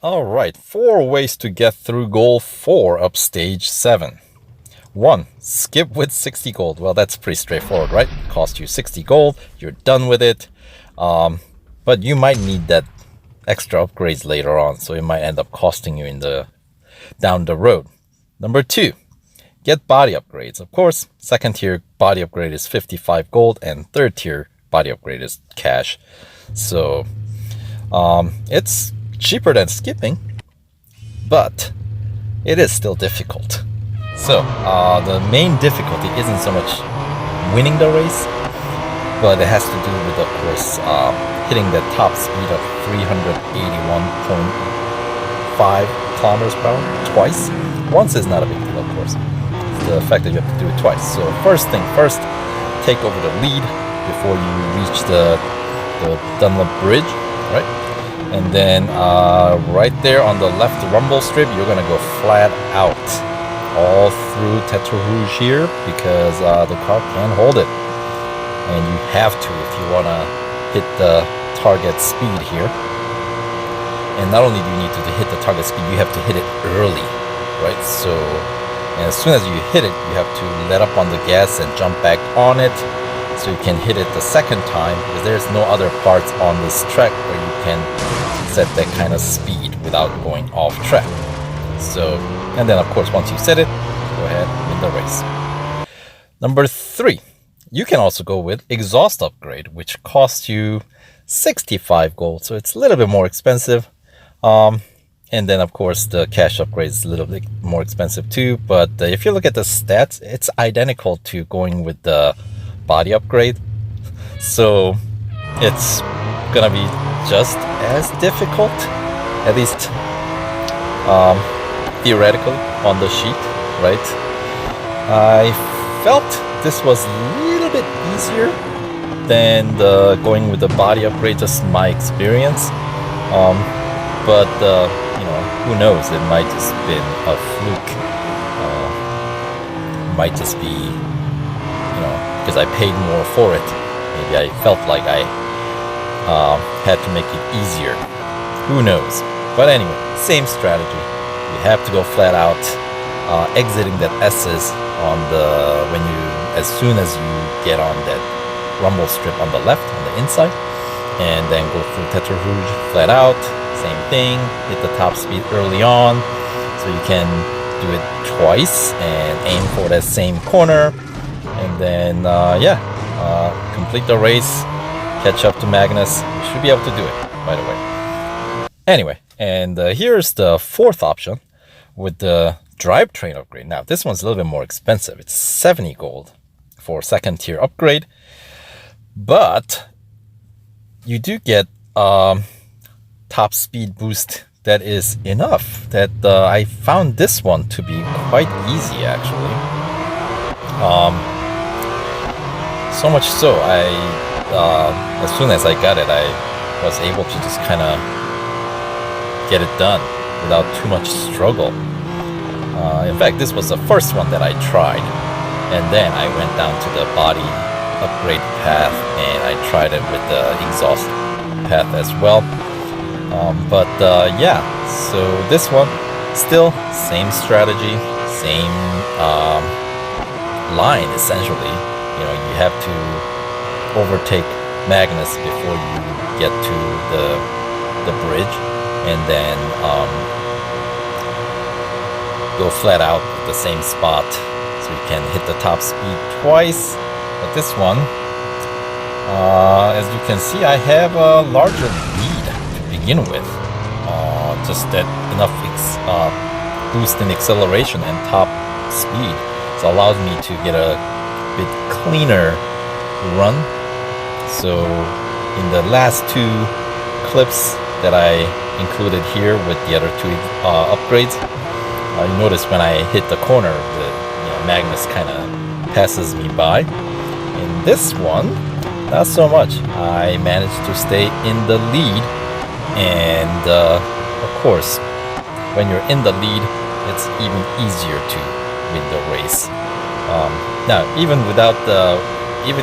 Alright, 4 ways to get through goal 4 of stage 7. 1. Skip with 60 gold. Well, that's pretty straightforward, right? Cost you 60 gold, you're done with it. But you might need that extra upgrades later on, so it might end up costing you down the road. Number 2. Get body upgrades. Of course, second tier body upgrade is 55 gold, and third tier body upgrade is cash. So, it's cheaper than skipping, but it is still difficult. So the main difficulty isn't so much winning the race, but it has to do with, of course, hitting the top speed of 381.5 kilometers per hour twice. Once is not a big deal, of course. It's the fact that you have to do it twice. So first thing first, take over the lead before you reach the Dunlop Bridge, right? And then right there on the left rumble strip, you're gonna go flat out all through Tetra Rouge here because the car can't hold it. And you have to if you wanna hit the target speed here. And not only do you need to hit the target speed, you have to hit it early, right? So, and as soon as you hit it, you have to let up on the gas and jump back on it so you can hit it the second time, because there's no other parts on this track where you can set that kind of speed without going off track. So, and then of course once you set it, go ahead and win the race. Number 3, you can also go with exhaust upgrade, which costs you 65 gold, so it's a little bit more expensive. And then of course the cash upgrade is a little bit more expensive too, but if you look at the stats, it's identical to going with the body upgrade, so it's gonna be just as difficult, at least theoretically on the sheet, right? I felt this was a little bit easier than going with the body upgrade, just my experience. But you know, who knows? It might just been a fluke. Might just be, you know, because I paid more for it. Maybe I felt like I had to make it easier. Who knows? But anyway, same strategy. You have to go flat out, exiting that S's on as soon as you get on that rumble strip on the left, on the inside, and then go through Tetra Rouge flat out. Same thing. Hit the top speed early on, so you can do it twice and aim for that same corner, and then complete the race. Catch up to Magnus. You should be able to do it, by the way. Anyway, and here's the 4th option with the drivetrain upgrade. Now, this one's a little bit more expensive. It's 70 gold for second tier upgrade, but you do get top speed boost that is enough that I found this one to be quite easy, actually. So much so, as soon as I got it, I was able to just kind of get it done without too much struggle. In fact, this was the first one that I tried, and then I went down to the body upgrade path and I tried it with the exhaust path as well. Yeah, so this one, still same strategy, same line essentially. You know, you have to overtake Magnus before you get to the bridge, and then go flat out at the same spot so you can hit the top speed twice. But this one, as you can see, I have a larger lead to begin with. Just that enough boost in acceleration and top speed, so allows me to get a bit cleaner run. So in the last 2 clips that I included here with the other 2 upgrades, you notice when I hit the corner, Magnus kind of passes me by. In this one, not so much. I managed to stay in the lead, and of course, when you're in the lead, it's even easier to win the race. Now, even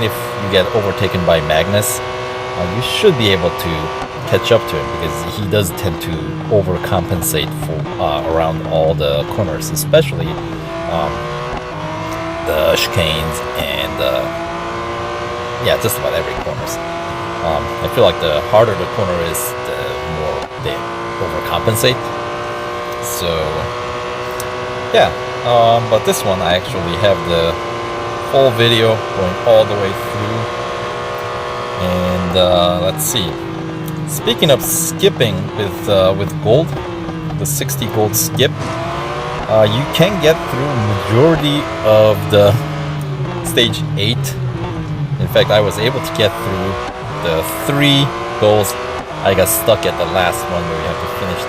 if you get overtaken by Magnus, you should be able to catch up to him because he does tend to overcompensate for around all the corners, especially the chicanes and yeah, just about every corners. I feel like the harder the corner is, the more they overcompensate. So yeah, but this one I actually have the full video going all the way through. And let's see. Speaking of skipping with gold, the 60 gold skip, you can get through majority of the stage 8. In fact, I was able to get through the 3 goals. I got stuck at the last one where you have to finish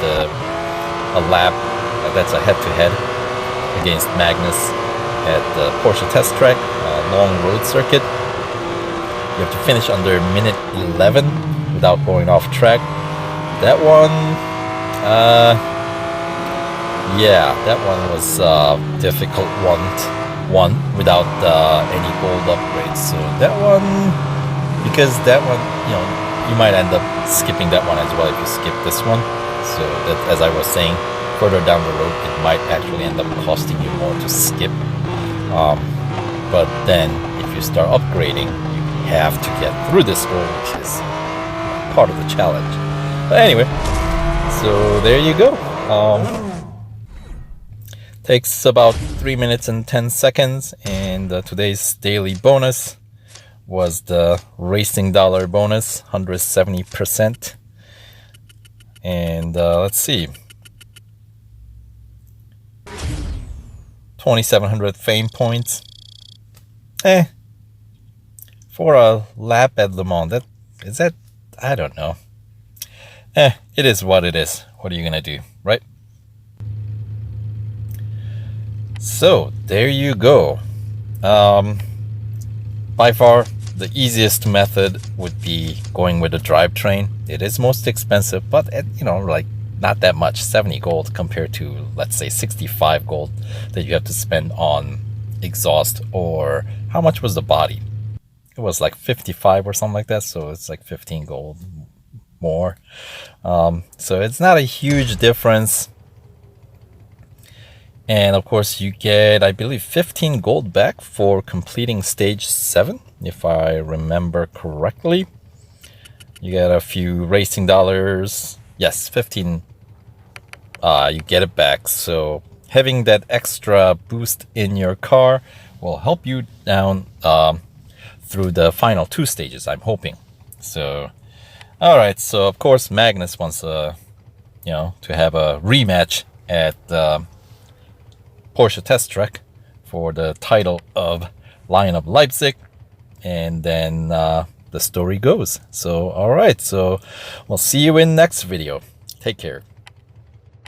a lap. That's a head-to-head against Magnus at the Porsche test track, long road circuit. You have to finish under minute 11 without going off track. That one, yeah, that one was a difficult one without any gold upgrades. So that one, because that one, you know, you might end up skipping that one as well if you skip this one. So that, as I was saying, further down the road, it might actually end up costing you more to skip. But then, if you start upgrading, you have to get through this goal, which is part of the challenge. But anyway, so there you go. Takes about 3 minutes and 10 seconds, and today's daily bonus was the racing dollar bonus, 170%. And let's see, 2,700 fame points. For a lap at Le Mans, that I don't know. It is what it is. What are you gonna do, right? So there you go. By far the easiest method would be going with a drivetrain. It is most expensive, but you know, like, not that much, 70 gold compared to, let's say, 65 gold that you have to spend on exhaust. Or how much was the body? It was like 55 or something like that, so it's like 15 gold more. So it's not a huge difference. And of course you get, I believe, 15 gold back for completing stage 7, if I remember correctly. You get a few racing dollars. Yes, 15. You get it back. So having that extra boost in your car will help you down through the final 2 stages, I'm hoping. So, all right. So of course Magnus wants you know, to have a rematch at Porsche test track for the title of Lion of Leipzig, and then the story goes. So all right, so we'll see you in next video. Take care.